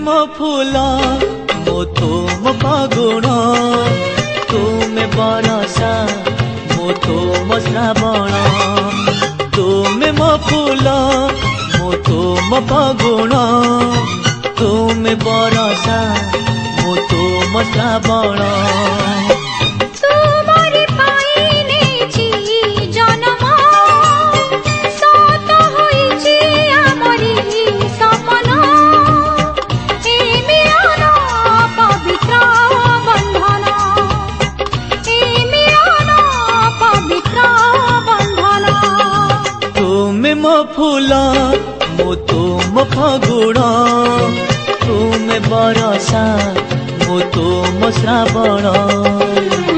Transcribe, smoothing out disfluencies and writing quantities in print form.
मो फूल मो तुम फागुण तुमे बरसा मो तुम श्रावण तुमे मो फूल मो तुम फागुण तुमे बरसा मो तुम श्रावण मो फूल मो तुम फागुण तुमे बरसा मो तुम श्रावण।